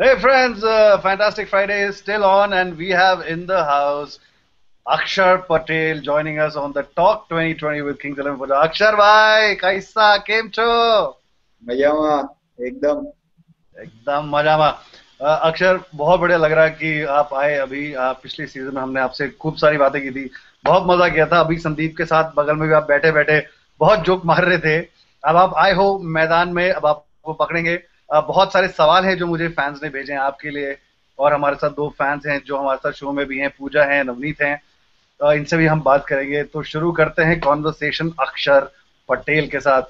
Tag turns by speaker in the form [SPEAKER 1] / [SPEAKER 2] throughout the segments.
[SPEAKER 1] Hey friends, Fantastic Friday is still on, and we have in the house Akshar Patel joining us on the Talk 2020 with Kings 11 Punjab. Akshar bhai, kaisa केम छो?
[SPEAKER 2] मजामा एकदम।
[SPEAKER 1] एकदम मजा में। अक्षर, बहुत बढ़िया लग रहा है कि आप आए अभी। पिछले सीजन में हमने आपसे खूब सारी बातें की थी, बहुत मजा किया था। अभी संदीप के साथ बगल में भी आप बैठे बैठे बहुत जोक मार रहे थे। अब आप आए हो मैदान में, अब आपको पकड़ेंगे। बहुत सारे सवाल हैं जो मुझे फैंस ने भेजे हैं आपके लिए, और हमारे साथ दो फैंस हैं जो हमारे साथ शो में भी हैं, पूजा है, नवनीत हैं। इनसे भी हम बात करेंगे। तो शुरू करते हैं कॉन्वर्सेशन अक्षर पटेल के साथ।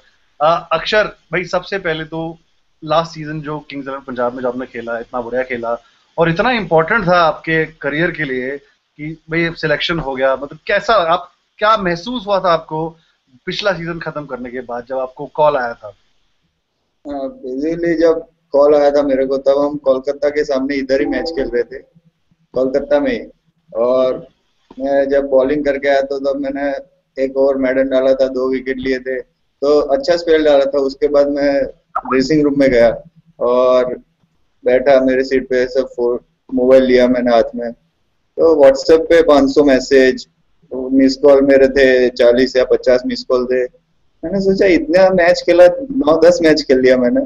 [SPEAKER 1] अक्षर भाई, सबसे पहले तो लास्ट सीजन जो किंग्स इलेवन पंजाब में जो आपने खेला, इतना बढ़िया खेला और इतना इम्पोर्टेंट था आपके करियर के लिए कि भाई सिलेक्शन हो गया। मतलब कैसा, आप क्या महसूस हुआ था आपको पिछला सीजन खत्म करने के बाद जब आपको कॉल आया था?
[SPEAKER 2] बेसिकली जब कॉल आया था मेरे को तब हम कोलकाता के सामने इधर ही मैच खेल रहे थे, कोलकाता में ही। और मैं जब बॉलिंग करके आया तो तब मैंने एक ओवर मैडन डाला था, 2 विकेट लिए थे, तो अच्छा स्पेल डाला था। उसके बाद मैं ड्रेसिंग रूम में गया और बैठा मेरे सीट पे, सब फोन मोबाइल लिया मैंने हाथ में। तो व्हाट्सएप पे 500 मैसेज, मिस कॉल मेरे थे 40 या 50 मिस कॉल थे। मैंने सोचा इतना मैच खेला, 9-10 मैच खेल लिया मैंने,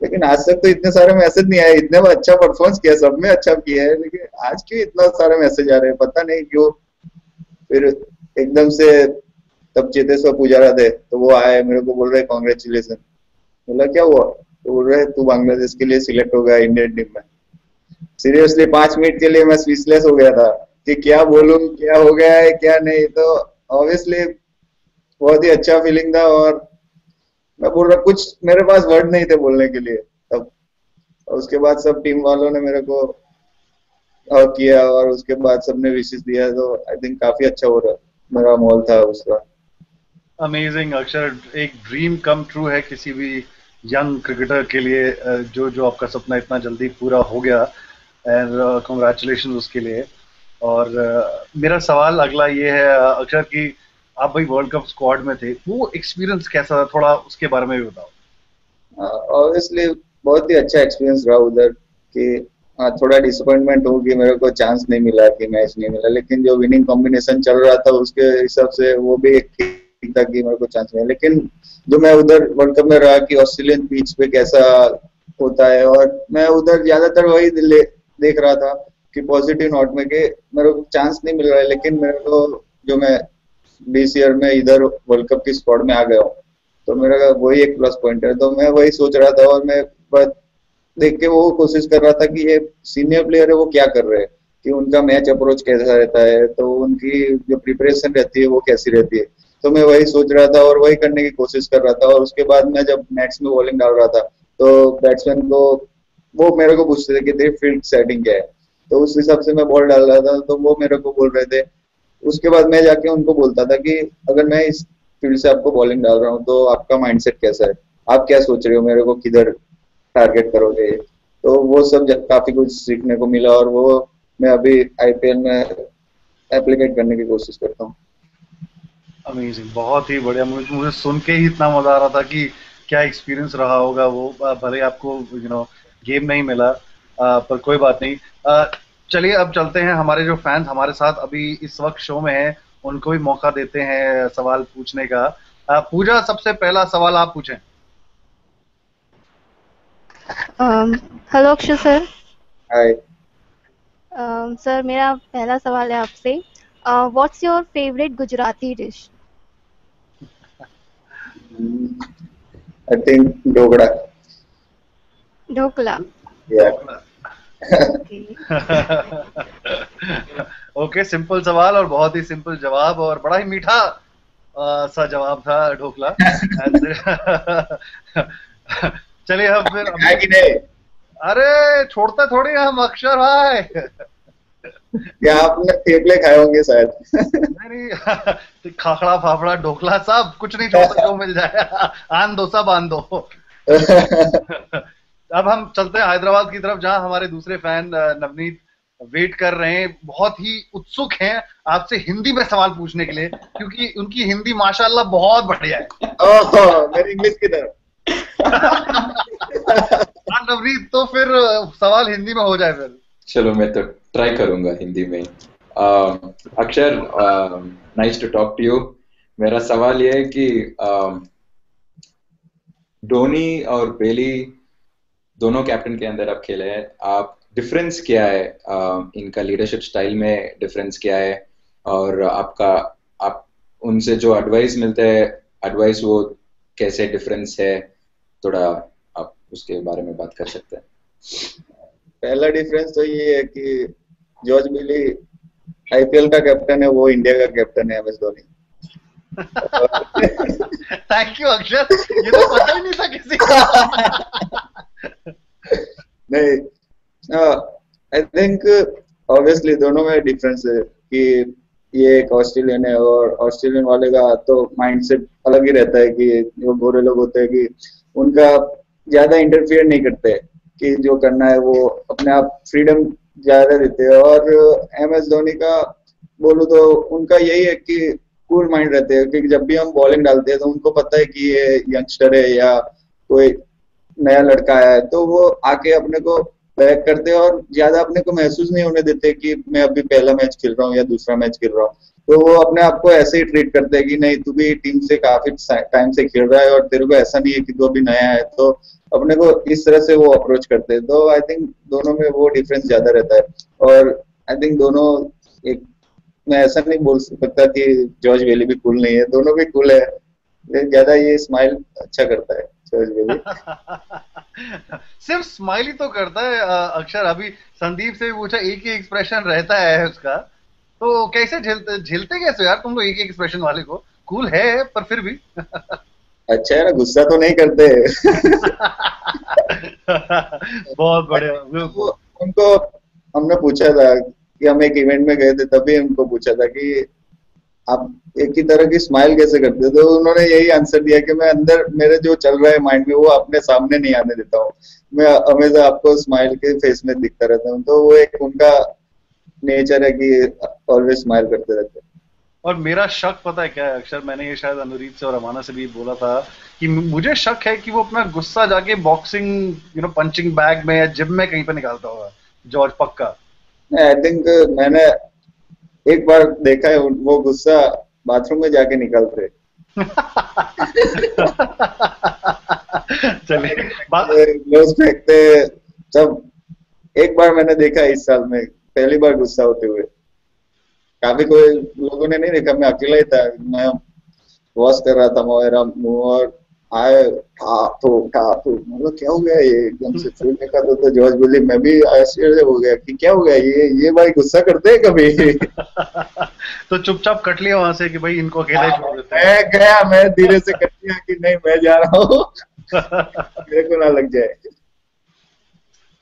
[SPEAKER 2] लेकिन आज तक तो इतने सारे मैसेज नहीं आए। इतने में अच्छा परफॉर्मेंस किया, सब में अच्छा किया है, लेकिन आज क्यों इतना सारे मैसेज आ रहे हैं, पता नहीं क्यों। फिर एकदम से तब चेतेश्वर पुजारा थे तो वो आए, मेरे को बोल रहे कॉन्ग्रेचुलेसन। बोला क्या हुआ, तो बोल रहे तू बांग्लादेश के लिए सिलेक्ट हो गया इंडियन टीम में। सीरियसली 5 मिनट के लिए मैं स्पीचलेस हो गया था कि क्या बोलूं, क्या हो गया है क्या नहीं। तो ऑब्वियसली बहुत ही अच्छा फीलिंग था, और मैं बोल रहा, कुछ मेरे पास वर्ड नहीं थे बोलने के लिए तब। और उसके बाद सब टीम वालों ने मेरे को किया, और उसके बाद सबने विशेष दिया, तो आई थिंक काफी अच्छा हो रहा मेरा माहौल था उसका।
[SPEAKER 1] अमेजिंग अक्षर, एक ड्रीम कम ट्रू है किसी भी यंग क्रिकेटर के लिए। जो जो आपका सपना इतना जल्दी पूरा हो गया, एंड कॉन्ग्रेचुलेशन उसके लिए। और मेरा सवाल अगला ये है अक्षर कि आप भाई वर्ल्ड कप स्क्वाड में थे, वो एक्सपीरियंस कैसा था, थोड़ा उसके बारे में भी बताओ।
[SPEAKER 2] ऑब्वियसली बहुत ही अच्छा एक्सपीरियंस रहा उधर कि थोड़ा डिसअपॉइंटमेंट हो कि मेरे को चांस नहीं मिला, कि मैच नहीं मिला, लेकिन जो विनिंग कॉम्बिनेशन चल रहा था उसके हिसाब से वो भी एक ठीक था कि मेरे को चांस मिला। लेकिन जो मैं उधर वर्ल्ड कप में रहा कि ऑस्ट्रेलियन पिच पे कैसा होता है, और मैं उधर ज्यादातर वही देख रहा था कि पॉजिटिव नोट में कि मेरे को चांस नहीं मिल रहा है, लेकिन मेरे को जो मैं 20 ईयर में इधर वर्ल्ड कप की स्क्वाड में आ गया हूँ, तो मेरा वही एक प्लस पॉइंट है। तो मैं वही सोच रहा था, और मैं बस देख के वो कोशिश कर रहा था कि ये सीनियर प्लेयर है वो क्या कर रहे हैं, कि उनका मैच अप्रोच कैसा रहता है, तो उनकी जो प्रिपरेशन रहती है वो कैसी रहती है। तो मैं वही सोच रहा था और वही करने की कोशिश कर रहा था। और उसके बाद मैं जब नेट्स में बॉलिंग डाल रहा था तो बैट्समैन को वो मेरे को पूछते थे कि तेरी फील्ड सेटिंग क्या है, तो उस हिसाब से मैं बॉल डाल रहा था, तो वो मेरे को बोल रहे थे। उसके बाद मैं जाके उनको बोलता था कि अगर मैं इस फील्ड से आपको बॉलिंग डाल रहा हूँ तो आपका माइंडसेट कैसा है, आप क्या सोच रहे हो, मेरे को किधर टारगेट करोगे। तो वो सब काफी कुछ सीखने को मिला, और वो मैं अभी आईपीएल में एप्लीकेट करने की कोशिश करता हूँ।
[SPEAKER 1] अमेजिंग, बहुत ही बढ़िया। मुझे मुझे सुन के ही इतना मजा आ रहा था कि क्या एक्सपीरियंस रहा होगा वो। भले आपको गेम नहीं मिला, पर कोई बात नहीं। चलिए अब चलते हैं, हमारे जो फैंस हमारे साथ अभी इस वक्त शो में हैं उनको भी मौका देते हैं सवाल पूछने का। पूजा, सबसे पहला सवाल आप पूछें।
[SPEAKER 3] Hello Akshay sir.
[SPEAKER 2] Hi.
[SPEAKER 3] Sir मेरा पहला सवाल है आपसे। What's your favourite Gujarati dish?
[SPEAKER 2] I think dhokla.
[SPEAKER 3] Dhokla.
[SPEAKER 2] या
[SPEAKER 3] ओके।
[SPEAKER 1] ओके, सिंपल सवाल और बहुत ही सिंपल जवाब, और बड़ा ही मीठा सा जवाब था, ढोकला। चलिए अब फिर
[SPEAKER 2] है
[SPEAKER 1] अभी।
[SPEAKER 2] कि नहीं?
[SPEAKER 1] अरे छोड़ते थोड़ी हम अक्षर भाई।
[SPEAKER 2] क्या आपने थेपले खाए होंगे शायद?
[SPEAKER 1] नहीं नहीं, खाखड़ा फाफड़ा ढोकला सब कुछ नहीं छोड़ता, जो मिल जाए आन दो, सब आन दो। अब हम चलते हैं हैदराबाद की तरफ, जहां हमारे दूसरे फैन नवनीत वेट कर रहे हैं, बहुत ही उत्सुक हैं आपसे हिंदी में सवाल पूछने के लिए, क्योंकि उनकी हिंदी माशाल्लाह बहुत बढ़िया है।
[SPEAKER 2] ओह, मेरी इंग्लिश की तरफ।
[SPEAKER 1] हाँ, नवनीत, तो फिर सवाल हिंदी में हो जाए फिर।
[SPEAKER 4] चलो मैं तो ट्राई करूंगा हिंदी में। Akshar, nice to talk to you. मेरा सवाल ये है कि धोनी और बेली दोनों कैप्टन के अंदर आप खेले हैं, आप डिफरेंस क्या है इनका लीडरशिप स्टाइल में, डिफरेंस क्या है, और आपका आप उनसे जो एडवाइस मिलते हैं, एडवाइस वो कैसे डिफरेंस है, थोड़ा आप उसके बारे में बात कर सकते हैं।
[SPEAKER 2] पहला डिफरेंस तो ये है कि जॉर्ज बेली आईपीएल का कैप्टन है, वो इंडिया का कैप्टन है, MS धोनी।
[SPEAKER 1] थैंक यू अक्षर, ये तो पता ही नहीं था किसी को।
[SPEAKER 2] नहीं, आई थिंक ऑब्वियसली दोनों में डिफरेंस है कि ये एक ऑस्ट्रेलियन है और ऑस्ट्रेलियन वाले का तो माइंडसेट अलग ही रहता है कि जो गोरे लोग होते हैं कि उनका ज्यादा इंटरफियर नहीं करते, कि जो करना है वो अपने आप फ्रीडम ज्यादा देते हैं। और MS धोनी का बोलूं तो उनका यही है कि कूल माइंड रहते हैं, क्योंकि जब भी हम बॉलिंग डालते हैं तो उनको पता है कि ये यंगस्टर है या कोई नया लड़का है, तो वो आके अपने को बैक करते हैं और ज्यादा अपने को महसूस नहीं होने देते कि मैं अभी पहला मैच खेल रहा हूँ या दूसरा मैच खेल रहा हूँ। तो वो अपने आप को ऐसे ही ट्रीट करते हैं कि नहीं, तू भी टीम से काफी टाइम से खेल रहा है और तेरे को ऐसा नहीं है कि तू अभी नया है, तो अपने को इस तरह से वो अप्रोच करते हैं। तो आई थिंक दोनों में वो डिफरेंस ज्यादा रहता है। और आई थिंक दोनों एक, मैं ऐसा नहीं बोल सकता कि जॉर्ज बेली भी कूल नहीं है, दोनों भी कूल है, लेकिन ज्यादा ये स्माइल अच्छा करता है जॉर्ज बेली।
[SPEAKER 1] सिर्फ स्माइल ही तो करता है अक्षर। अभी संदीप से भी पूछा, एक ही एक्सप्रेशन रहता है उसका, तो कैसे झेलते कैसे यार तुम लोग एक ही एक्सप्रेशन वाले को? कूल है पर फिर भी।
[SPEAKER 2] अच्छा है ना, गुस्सा तो नहीं करते।
[SPEAKER 1] बहुत बढ़िया।
[SPEAKER 2] उनको हमने पूछा था कि हम एक इवेंट में गए थे, तभी उनको पूछा था कि आप एक ही तरह की स्माइल कैसे करते हो, तो उन्होंने यही आंसर दिया कि मैं अंदर मेरे जो चल रहा है माइंड में वो अपने सामने नहीं आने देता हूँ, मैं हमेशा आपको स्माइल के फेस में दिखता रहता हूँ। तो वो एक उनका नेचर है कि ऑलवेज स्माइल करते रहते हैं।
[SPEAKER 1] और मेरा शक पता है क्या है अक्षर, मैंने ये शायद अनुरीत से और अमाना से भी बोला था कि मुझे शक है कि वो अपना गुस्सा जाके बॉक्सिंग पंचिंग बैग में या जिम में कहीं पे निकालता होगा जॉर्ज, पक्का।
[SPEAKER 2] आई थिंक मैंने एक बार देखा है वो गुस्सा बाथरूम में जाके निकलते।
[SPEAKER 1] चलिए
[SPEAKER 2] ग्लोव्स फेंकते सब। एक बार मैंने देखा इस साल में, पहली बार गुस्सा होते हुए। काफी कोई लोगों ने नहीं देखा, मैं अकेला ही था, मैं वॉश कर रहा था मेरा मुंह और आए ठाठू, मतलब क्या हो गया ये, एकदम से फिर देखा तो जॉर्ज बेली। मैं भी आश्चर्य हो गया कि क्या हो गया, ये भाई गुस्सा करते हैं कभी?
[SPEAKER 1] तो चुपचाप कट लिया वहां से कि भाई इनको अकेले छोड़ देते हैं।
[SPEAKER 2] मैं गया, मैं धीरे से कट लिया कि नहीं मैं जा रहा हूँ, मेरे को ना लग जाए।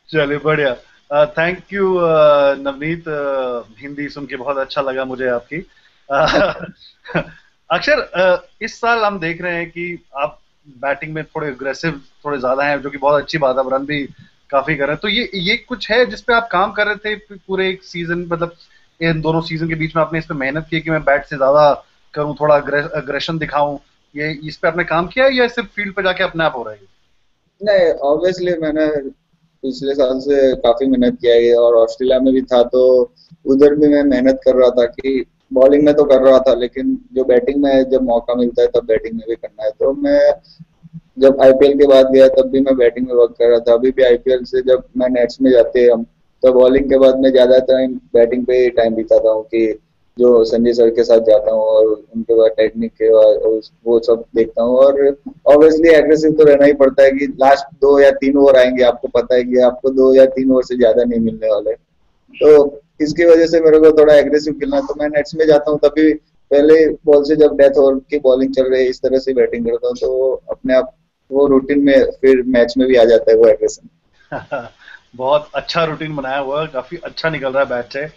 [SPEAKER 1] चलिए बढ़िया। थैंक यू नवनीत, हिंदी सुन के बहुत अच्छा लगा मुझे आपकी। अक्षर, इस साल हम देख रहे हैं कि आप बैटिंग में थोड़े अग्रेसिव थोड़े ज्यादा हैं, जो कि बहुत अच्छी बात है, रन भी काफी कर रहे हैं। तो ये कुछ है जिसपे आप काम कर रहे थे पूरे एक सीजन, मतलब इन दोनों सीजन के बीच में आपने इस पे मेहनत की कि मैं बैट से ज्यादा करूं, थोड़ा अग्रेशन दिखाऊं, ये इस पे आपने काम किया या सिर्फ फील्ड पे जाके अपने आप हो रहा है?
[SPEAKER 2] नहीं, ऑब्वियसली मैंने पिछले साल से काफी मेहनत किया है और ऑस्ट्रेलिया में भी था तो उधर भी मैं मेहनत कर रहा था कि बॉलिंग में तो कर रहा था, लेकिन जो बैटिंग में जब मौका मिलता है तब बैटिंग में भी करना है। तो मैं जब आईपीएल के बाद गया तब भी मैं बैटिंग में वर्क कर रहा था। अभी भी आईपीएल से जब मैं नेट्स में जाते हैं हम, तो बॉलिंग के बाद मैं ज्यादा टाइम बैटिंग पे टाइम बिताता हूँ कि जो संजय सर के साथ जाता हूँ और उनके बाद टेक्निक के बाद वो सब देखता हूँ। और ऑब्वियसली एग्रेसिव तो रहना ही पड़ता है कि लास्ट 2 या 3 ओवर आएंगे, आपको पता है कि आपको 2 या 3 ओवर से ज्यादा नहीं मिलने वाले, तो इसकी वजह से मेरे को थोड़ा एग्रेसिव खेलना। तो मैं नेट्स में जाता हूँ तभी पहले बॉल से जब डेथ ओवर की बॉलिंग चल रही है इस तरह से बैटिंग करता हूँ, तो अपने आप वो रूटीन में फिर मैच में भी आ जाता है वो एग्रेशन।
[SPEAKER 1] बहुत अच्छा रूटीन बनाया हुआ है, काफी अच्छा निकल रहा है बैट से।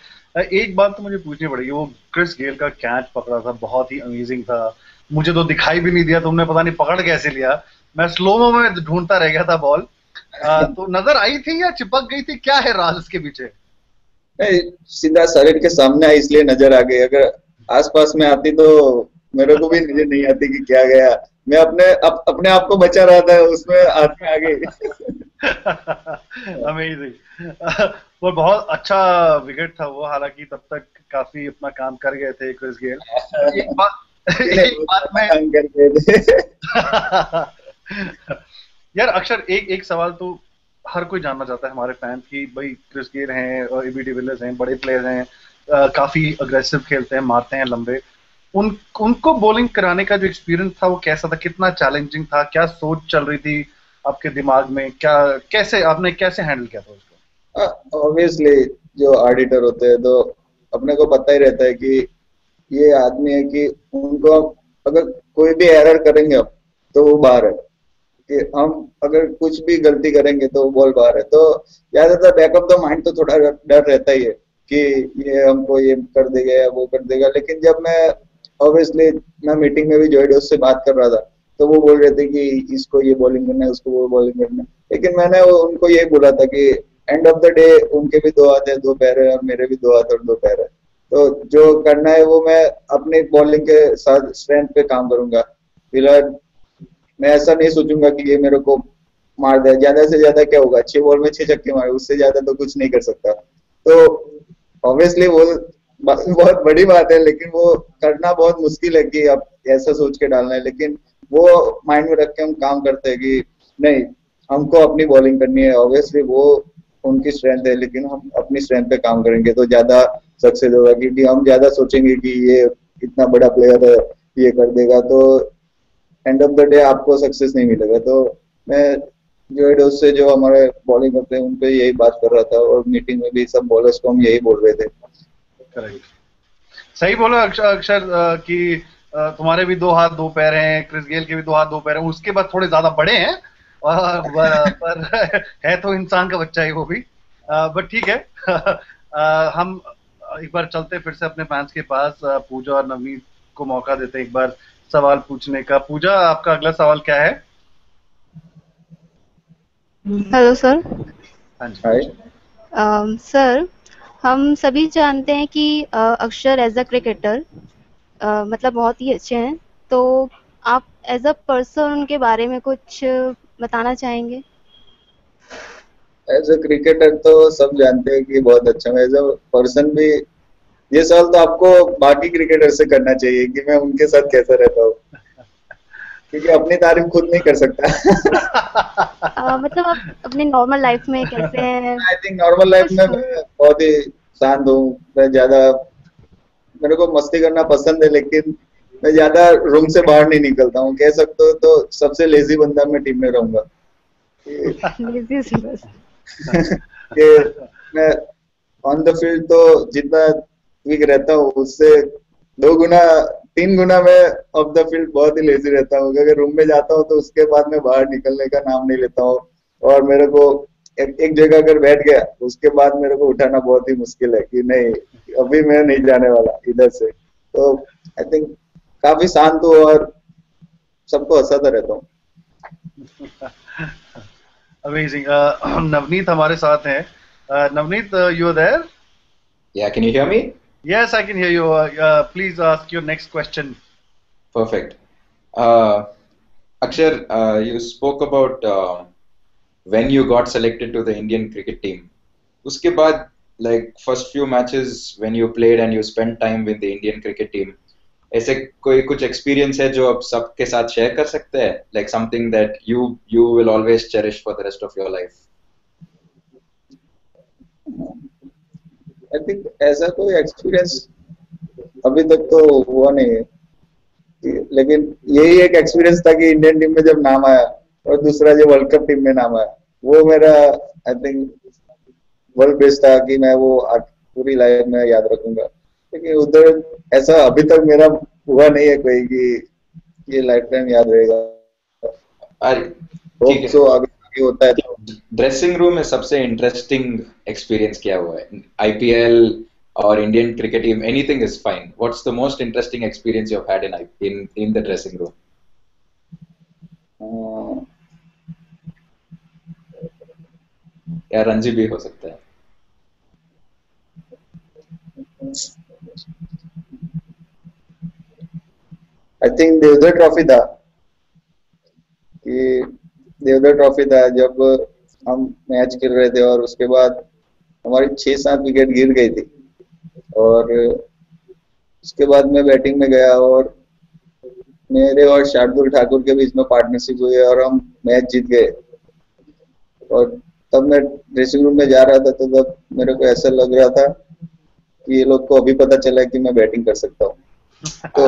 [SPEAKER 1] एक बात तो मुझे पूछनी पड़ेगी, वो क्रिस गेल का कैच पकड़ा था, बहुत ही अमेजिंग था, मुझे तो दिखाई भी नहीं दिया, तुमने पता नहीं पकड़ कैसे लिया, मैं स्लोमो में ढूंढता रह गया था बॉल। तो नजर आई थी या चिपक गई थी, क्या है राज इसके पीछे?
[SPEAKER 2] सीधा शरीर के सामने आई इसलिए नजर आ गई, अगर आसपास में आती तो मेरे को भी नजर नहीं आती कि क्या गया। मैं अपने आप को बचा रहा था, उसमें हाथ में आ गई।
[SPEAKER 1] अमेजिंग। वो बहुत अच्छा विकेट था वो, हालांकि तब तक काफी अपना काम कर गए थे क्रिस गेल। एक बात
[SPEAKER 2] नहीं
[SPEAKER 1] एक
[SPEAKER 2] वो
[SPEAKER 1] बात
[SPEAKER 2] ज्यादा
[SPEAKER 1] में
[SPEAKER 2] काम करते थे।
[SPEAKER 1] यार अक्षर, एक एक सवाल तो हर कोई जानना चाहता है हमारे फैंस की, भाई क्रिस गेल हैं और एबी डिविलियर्स हैं, बड़े प्लेयर हैं, काफी अग्रेसिव खेलते हैं, मारते हैं लंबे। उनको बॉलिंग कराने का जो एक्सपीरियंस था वो कैसा था, कितना चैलेंजिंग था, क्या सोच चल रही थी आपके दिमाग में, क्या कैसे आपने कैसे हैंडल किया था उसको?
[SPEAKER 2] ऑब्वियसली जो ऑडिटर होते हैं तो अपने को पता ही रहता है कि ये आदमी है कि उनको अगर कोई भी एरर करेंगे अब तो वो बाहर है, कि हम अगर कुछ भी गलती करेंगे तो वो बॉल बाहर है। तो ज्यादातर बैक ऑफ द माइंड तो थोड़ा डर रहता ही है कि ये हमको ये कर देगा या वो कर देगा। लेकिन जब मैं ऑब्वियसली मैं मीटिंग में भी जॉय डोस से बात कर रहा था तो वो बोल रहे थे कि इसको ये बॉलिंग करना है, उसको वो बॉलिंग करना है। लेकिन मैंने उनको यही बोला था कि एंड ऑफ द डे उनके भी दो हाथ है दो पैर है और मेरे भी दो हाथ और दो पैर है। तो जो करना है वो मैं अपनी बॉलिंग के साथ स्ट्रेंथ पे काम करूंगा। फिलहाल मैं ऐसा नहीं सोचूंगा कि ये मेरे को मार दे। ज्यादा से ज्यादा क्या होगा, 6 बॉल में 6 छक्के मारे, उससे ज्यादा तो कुछ नहीं कर सकता। तो ऑब्वियसली वो बहुत बड़ी बात है, लेकिन वो करना बहुत मुश्किल है कि आप ऐसा सोच के डालना है। लेकिन वो माइंड में रख के हम काम करते हैं कि नहीं, हमको अपनी बॉलिंग करनी है। ऑब्वियसली वो उनकी स्ट्रेंथ है, लेकिन हम अपनी स्ट्रेंथ पे काम करेंगे तो ज्यादा सक्सेस होगा। क्योंकि हम ज्यादा सोचेंगे कि ये इतना बड़ा प्लेयर है, ये कर देगा, तो एंड ऑफ द डे आपको सक्सेस नहीं मिलेगा। तो मैं जो डोस से जो हमारे बॉलिंग करते हैं उन पे यही बात कर रहा था, और मीटिंग में भी सब बॉलर्स को हम यही बोल रहे थे।
[SPEAKER 1] करेक्ट, सही बोला अक्षर, अक्षर कि तुम्हारे भी दो हाथ दो पैर हैं, क्रिस गेल के भी दो हाथ दो पैर हैं, उसके बाद थोड़े ज्यादा बड़े हैं, और पर है तो इंसान का बच्चा ही वो भी। बट ठीक है। हम एक बार चलते फिर से अपने फैंस के पास, पूजा और नवनीत को मौका देते हैं एक बार सवाल पूछने का। पूजा, आपका अगला सवाल क्या है?
[SPEAKER 3] Hello sir.
[SPEAKER 1] हाँ जी,
[SPEAKER 2] हाय।
[SPEAKER 1] पूछिए।
[SPEAKER 3] सर, हम सभी जानते हैं कि अक्षर एज अ क्रिकेटर मतलब बहुत ही अच्छे हैं। तो आप एज अ पर्सन उनके बारे में कुछ बताना चाहेंगे?
[SPEAKER 2] एज अ क्रिकेटर तो सब जानते हैं कि बहुत अच्छा हूँ। एज अ पर्सन भी ये सवाल तो आपको बाकी क्रिकेटर से करना चाहिए कि मैं उनके साथ कैसा रहता हूँ, क्योंकि अपनी तारीफ खुद नहीं कर सकता।
[SPEAKER 3] मतलब आप अपने नॉर्मल लाइफ में कैसे हैं?
[SPEAKER 2] आई थिंक नॉर्मल लाइफ
[SPEAKER 3] कुछ
[SPEAKER 2] में मैं बहुत ही शांत हूँ। मैं ज्यादा, मेरे को मस्ती करना पसंद है, लेकिन मैं ज्यादा रूम से बाहर नहीं निकलता हूँ। कह सकते हो तो सबसे लेजी बंदा मैं टीम में रहूंगा। कि
[SPEAKER 3] लेजी से बस।
[SPEAKER 2] कि मैं ऑन द फील्ड तो जितना वीक रहता हूँ उससे 2 गुना 3 गुना मैं ऑफ द फील्ड बहुत ही लेजी रहता हूँ। अगर रूम में जाता हूँ तो उसके बाद मैं बाहर निकलने का नाम नहीं लेता हूँ। और मेरे को एक जगह अगर बैठ गया उसके बाद मेरे को उठाना बहुत ही मुश्किल है कि नहीं, अभी मैं नहीं जाने वाला इधर से। तो आई थिंक काफी शांत हूँ और सबको हंसाता रहता हूँ।
[SPEAKER 1] अमेजिंग। नवनीत हमारे साथ हैं। Navneet, you are there?
[SPEAKER 4] Yeah, can you hear me?
[SPEAKER 1] Yes, I can hear you. Please ask your next question.
[SPEAKER 4] Perfect. Uh, Akshar, you spoke about when you got selected to the Indian cricket team. Uske baad, like first few matches when you played and you spent time with the Indian cricket team, ऐसे कोई कुछ experience है जो आप सबके साथ share कर सकते हैं, like something that you will always cherish for the rest of your life?
[SPEAKER 2] I think ऐसा कोई एक्सपीरियंस अभी तक तो हुआ नहीं है, लेकिन यही एक एक्सपीरियंस था कि इंडियन टीम में जब नाम आया, और दूसरा जो वर्ल्ड कप टीम में नाम आया, वो मेरा आई थिंक वर्ल्ड बेस्ट था कि मैं वो पूरी लाइफ में याद रखूंगा। लेकिन उधर ऐसा अभी तक मेरा हुआ नहीं है कोई कि ये लाइफ टाइम याद रहेगा।
[SPEAKER 4] अरे ठीक
[SPEAKER 2] होप
[SPEAKER 4] है।
[SPEAKER 2] सो आगे आगे होता है तो।
[SPEAKER 4] ड्रेसिंग रूम में सबसे इंटरेस्टिंग एक्सपीरियंस क्या हुआ है? आईपीएल और Indian cricket team, anything is fine. What's the most interesting experience you have had in the dressing room? या रणजी भी हो सकता है।
[SPEAKER 2] आई थिंक देवधर ट्रॉफी था, कि देवधर ट्रॉफी था जब हम मैच खेल रहे थे और उसके बाद हमारी 6-7 विकेट गिर गई थी और उसके बाद मैं बैटिंग में गया और मेरे और शार्दुल ठाकुर के बीच में पार्टनरशिप हुई और हम मैच जीत गए। और तब मैं ड्रेसिंग रूम में जा रहा था तो तब मेरे को ऐसा लग रहा था कि ये लोग को अभी पता चला कि मैं बैटिंग कर सकता हूँ। तो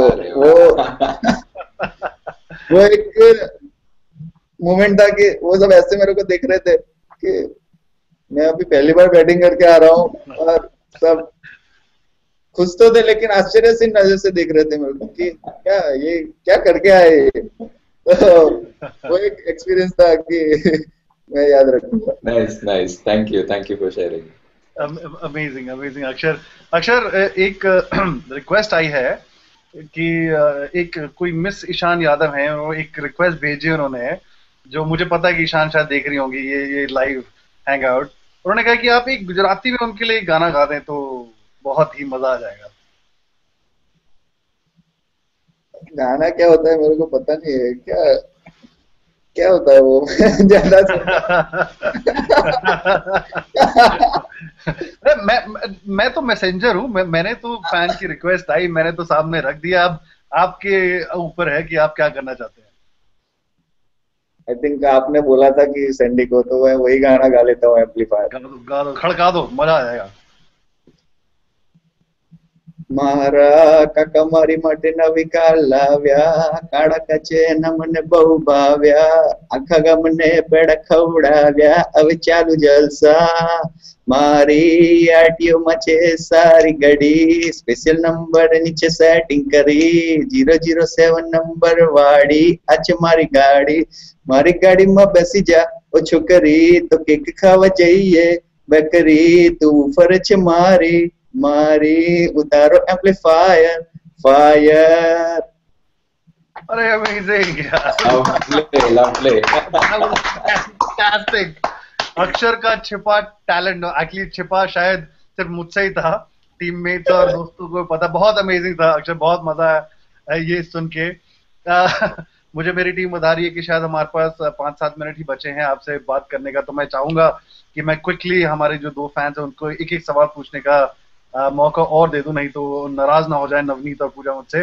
[SPEAKER 2] वो एक मोमेंट था कि वो सब ऐसे मेरे को देख रहे थे कि मैं अभी पहली बार बैटिंग करके आ रहा हूँ और सब खुश तो थे लेकिन आश्चर्य से नजर से देख रहे थे मेरे को कि ये क्या करके आए ये। तो वो एक एक्सपीरियंस था कि मैं याद रखूंगा।
[SPEAKER 4] Nice thank you for sharing.
[SPEAKER 1] Amazing amazing. अक्षर एक रिक्वेस्ट आई है कि एक कोई मिस ईशान यादव हैं, वो एक रिक्वेस्ट भेजी उन्होंने, जो मुझे पता है कि ईशान शायद देख रही होंगी ये लाइव हैंग आउट। उन्होंने कहा कि आप एक गुजराती में उनके लिए गाना गा दें तो बहुत ही मजा आ जाएगा।
[SPEAKER 2] गाना क्या होता है मेरे को पता नहीं है, क्या क्या होता है वो ज्यादा
[SPEAKER 1] मैं तो मैसेंजर हूँ, मैंने तो फैन की रिक्वेस्ट आई, मैंने तो सामने रख दिया। अब आपके ऊपर है कि आप क्या करना चाहते हैं।
[SPEAKER 2] आई थिंक आपने बोला था कि सैंडी को, तो मैं वही गाना गा लेता हूँ, एम्पलीफायर।
[SPEAKER 1] गा दो, खड़का दो, मजा आ जाएगा।
[SPEAKER 2] मारा काका मारी माटे नवी कालाव्या, काड़ा कचे न मने बहु भाव्या, आखा गमने पेड़ खवड़ाव्या, अब चालू जलसा मारी आरटीओ मचे सारी गड़ी, स्पेशल नंबर नीचे सेटिंग करी, 007 नंबर वाड़ी, अच्छे मारी गाड़ी में बेसी जा ओ छोकरी, तो केक खावा चाहिए बकरी, तू फरच मारी उतारो एम्पलीफायर फायर।
[SPEAKER 1] अरे अमेजिंग
[SPEAKER 4] लवली
[SPEAKER 1] फैंटास्टिक। अक्षर का छिपा टैलेंट, एक्चुअली छिपा शायद सिर्फ मुझसे ही था, टीममेट्स और दोस्तों को पता। बहुत अमेजिंग था अक्षर, बहुत मजा आया ये सुन के। मुझे मेरी टीम बता रही है कि शायद हमारे पास 5-7 मिनट ही बचे हैं आपसे बात करने का, तो मैं चाहूंगा कि मैं क्विकली हमारे जो 2 फैंस हैं उनको एक एक सवाल पूछने का मौका और दे दूं, नहीं तो नाराज ना हो जाए नवनीत और पूजा मुझसे।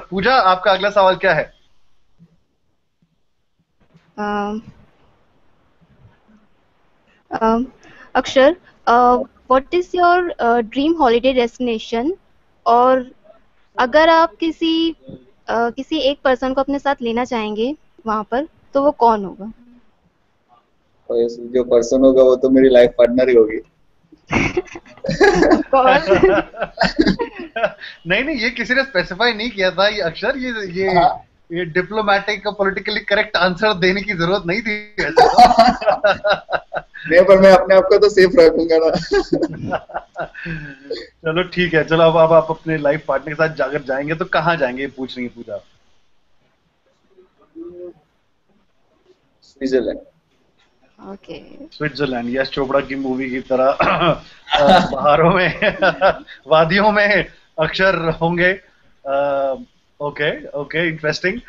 [SPEAKER 1] पूजा, आपका अगला सवाल क्या है?
[SPEAKER 3] अक्षर, what is your dream holiday destination, और अगर आप किसी एक पर्सन को अपने साथ लेना चाहेंगे वहां पर, तो वो कौन होगा?
[SPEAKER 2] और जो पर्सन होगा वो तो मेरी लाइफ पार्टनर ही होगी।
[SPEAKER 1] नहीं, ये किसी ने स्पेसिफाई नहीं किया था ये अक्षर, ये डिप्लोमेटिक और पॉलिटिकली करेक्ट आंसर देने की जरूरत नहीं थी।
[SPEAKER 2] नहीं, पर मैं अपने आप को तो सेफ रखूंगा ना।
[SPEAKER 1] चलो ठीक है, चलो अब आप अपने लाइफ पार्टनर के साथ अगर जाएंगे तो कहाँ जाएंगे, पूछ रही है पूजा।
[SPEAKER 2] Switzerland.
[SPEAKER 3] Okay,
[SPEAKER 1] Switzerland, Yash Chopra की मूवी की तरह पहाड़ों में वादियों में अक्षर होंगे। Okay, interesting.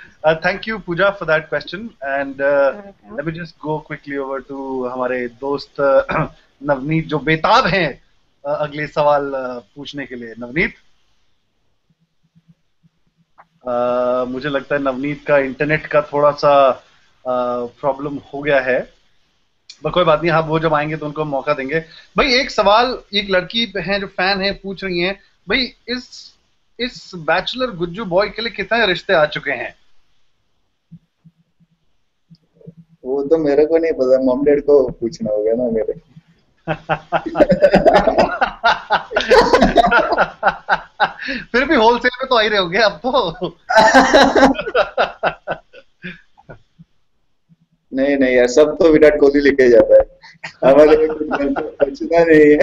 [SPEAKER 1] Thank you Pooja for that question, and let me just go quickly over to हमारे दोस्त नवनीत, जो बेताब हैं अगले सवाल पूछने के लिए। नवनीत, मुझे लगता है नवनीत का इंटरनेट का थोड़ा सा प्रॉब्लम हो गया है, पर कोई बात नहीं, हाँ वो जब आएंगे तो उनको मौका देंगे। भाई एक सवाल, एक लड़की है जो फैन है, पूछ रही हैं भाई इस बैचलर गुज्जू बॉय के लिए कितने रिश्ते आ चुके हैं?
[SPEAKER 2] वो तो मेरे को नहीं पता, मॉम डैड को पूछना होगा ना मेरे।
[SPEAKER 1] फिर भी होलसेल में तो आ ही रहे होंगे अब तो।
[SPEAKER 2] नहीं यार, सब तो विराट कोहली लेके जाता है, हमारे बचना नहीं है।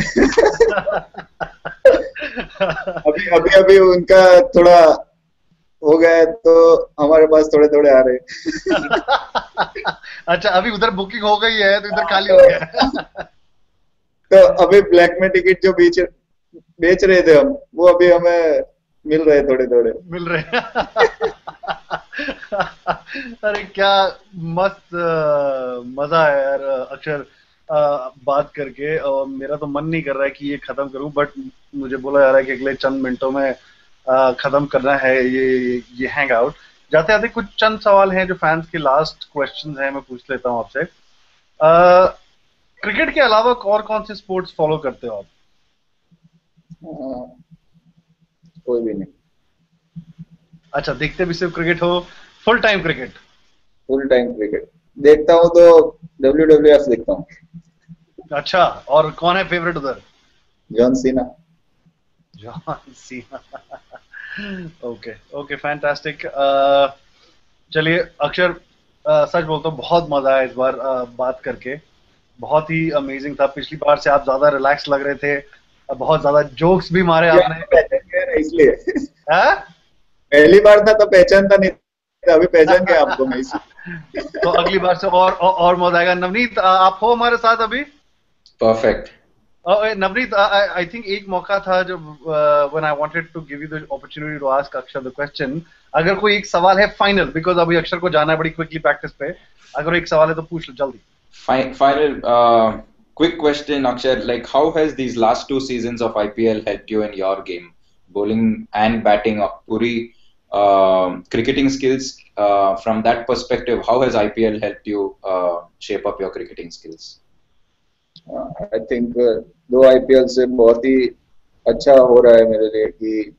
[SPEAKER 2] अभी उनका थोड़ा हो गया तो हमारे पास थोड़े आ रहे हैं।
[SPEAKER 1] अच्छा, अभी उधर बुकिंग हो गई है तो इधर खाली हो गया।
[SPEAKER 2] तो अभी ब्लैक में टिकट जो बेच रहे थे हम, वो अभी हमें मिल रहे थोड़े।
[SPEAKER 1] मिल रहे अरे क्या मस्त मजा है यार अक्षर बात करके, और मेरा तो मन नहीं कर रहा है कि ये खत्म करूं, बट मुझे बोला जा रहा है कि अगले चंद मिनटों में खत्म करना है ये हैंग आउट। जाते जाते कुछ चंद सवाल हैं जो फैंस के लास्ट क्वेश्चंस हैं, मैं पूछ लेता हूं आपसे। क्रिकेट के अलावा और कौन से स्पोर्ट्स फॉलो करते हो आप?
[SPEAKER 2] कोई भी नहीं।
[SPEAKER 1] अच्छा, देखते भी सिर्फ क्रिकेट हो? Full time cricket?
[SPEAKER 2] Full time cricket देखता हूँ तो WWF देखता हूँ।
[SPEAKER 1] अच्छा, और कौन है फेवरेट उधर?
[SPEAKER 2] John Cena.
[SPEAKER 1] John Cena. Okay okay, fantastic. चलिए अक्षर, सच बोलता हूँ बहुत मजा आया इस बार बात करके, बहुत ही अमेजिंग था। पिछली बार से आप ज्यादा रिलैक्स लग रहे थे, बहुत ज्यादा जोक्स भी मारे
[SPEAKER 2] ये
[SPEAKER 1] आपने।
[SPEAKER 2] आपको पहचान गया ना इसलिए।
[SPEAKER 1] हाँ?
[SPEAKER 2] पहली बार था तो पहचानता नहीं था, अभी पहचान गया आपको मैं इसलिए।
[SPEAKER 1] तो अगली बार से और मजा आएगा। नवनीत, आप हो हमारे साथ अभी?
[SPEAKER 4] परफेक्ट।
[SPEAKER 1] नवनीत, आई थिंक एक मौका था जब when I wanted to give you the opportunity to ask Akshar the question. अगर कोई एक सवाल है फाइनल, बिकॉज अभी अक्षर को जाना है बड़ी क्विकली प्रैक्टिस पे, अगर एक सवाल है तो पूछ लो जल्दी।
[SPEAKER 4] Final quick question, Akshar. Like, how has these last 2 seasons of IPL helped you in your game, bowling and batting? Puri cricketing skills. From that perspective, how has IPL helped you shape up your cricketing skills?
[SPEAKER 2] I think 2 IPL से बहुत ही अच्छा हो रहा है मेरे लिए कि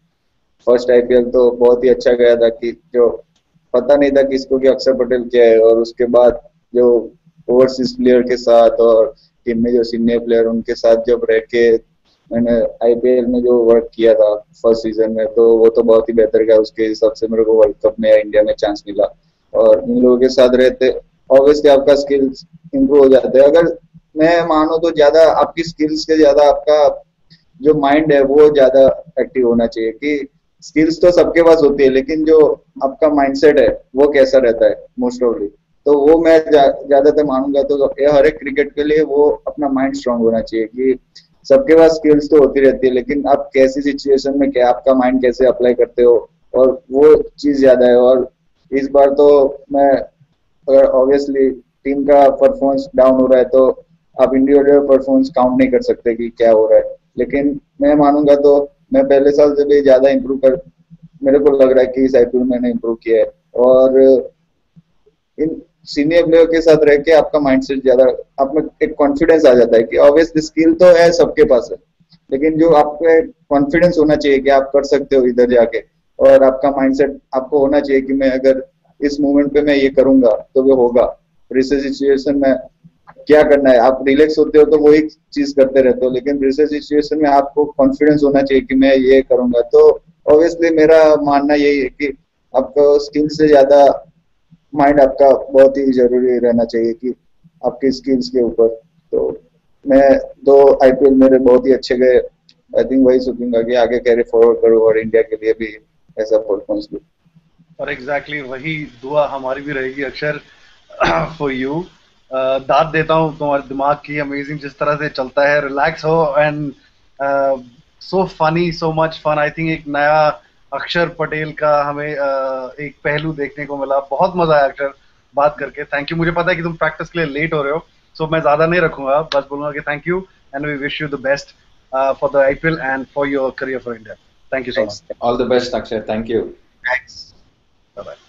[SPEAKER 2] first IPL तो बहुत ही अच्छा गया था कि जो पता नहीं था किसको कि अक्षर पटेल क्या है, और उसके बाद जो ओवरसीज प्लेयर के साथ और टीम में जो सीनियर प्लेयर उनके साथ जब रह के मैंने IPL में जो वर्क किया था फर्स्ट सीजन में, तो वो तो बहुत ही बेहतर गया। उसके हिसाब से मेरे को वर्ल्ड कप में या इंडिया में चांस मिला, और इन लोगों के साथ रहते ऑब्वियसली आपका स्किल्स इम्प्रूव हो जाते हैं। अगर मैं मानूं तो ज्यादा आपकी स्किल्स के ज्यादा आपका जो माइंड है वो ज्यादा एक्टिव होना चाहिए। कि स्किल्स तो सबके पास होती है, लेकिन जो आपका माइंडसेट है वो कैसा रहता है मोस्ट ऑफली, तो वो मैं ज्यादातर मानूंगा। तो ये हर एक क्रिकेट के लिए वो अपना माइंड स्ट्रांग होना चाहिए कि सबके पास स्किल्स तो होती रहती है, लेकिन आप कैसी सिचुएशन में क्या आपका माइंड कैसे अप्लाई करते हो, और वो चीज ज्यादा है। और इस बार तो मैं अगर ऑब्वियसली टीम का परफॉर्मेंस डाउन हो रहा है तो आप इंडिविजुअल परफॉर्मेंस काउंट नहीं कर सकते कि क्या हो रहा है, लेकिन मैं मानूंगा तो मैं पहले साल से भी ज्यादा इम्प्रूव कर, मेरे को लग रहा है कि इस IPL मैंने इम्प्रूव किया है। और इन सीनियर प्लेयर के साथ रह के आपका माइंडसेट ज्यादा, आप में एक कॉन्फिडेंस आ जाता है कि ऑब्वियसली स्किल तो है सबके पास है, लेकिन जो आपको कॉन्फिडेंस होना चाहिए कि आप कर सकते हो इधर जाके, और आपका माइंडसेट आपको होना चाहिए कि मैं अगर इस मोमेंट पे मैं ये करूंगा तो वो होगा। रिसर्च सिचुएशन में क्या करना है, आप रिलैक्स होते हो तो वो एक चीज करते रहते हो, लेकिन रिसर्च सिचुएशन में आपको कॉन्फिडेंस होना चाहिए कि मैं ये करूंगा। तो ऑब्वियसली मेरा मानना यही है कि आपको स्किल से ज्यादा माइंड आपका बहुत ही जरूरी रहना चाहिए कि आपकी स्किल्स के ऊपर। तो मैं 2 IPL मेरे बहुत ही अच्छे गए, आई थिंक वही सोचूंगा कि आगे कैरी फॉरवर्ड करूँ और इंडिया के लिए भी ऐसा परफॉर्मेंस दूं।
[SPEAKER 1] और एग्जैक्टली वही दुआ हमारी भी रहेगी अक्षर, फॉर यू। दाद देता हूँ तुम्हारे दिमाग की, अमेजिंग जिस तरह से चलता है, रिलैक्स हो and so funny, so much fun. I think एक नया अक्षर पटेल का हमें एक पहलू देखने को मिला। बहुत मजा आया अक्षर बात करके, थैंक यू। मुझे पता है कि तुम प्रैक्टिस के लिए लेट हो रहे हो, सो मैं ज्यादा नहीं रखूंगा, बस बोलूंगा कि thank you and we wish you the best for the IPL and for your career for India. Thank you so much.
[SPEAKER 4] Thanks. All the best, Akshar. Thank you.
[SPEAKER 2] Thanks.
[SPEAKER 1] Bye bye.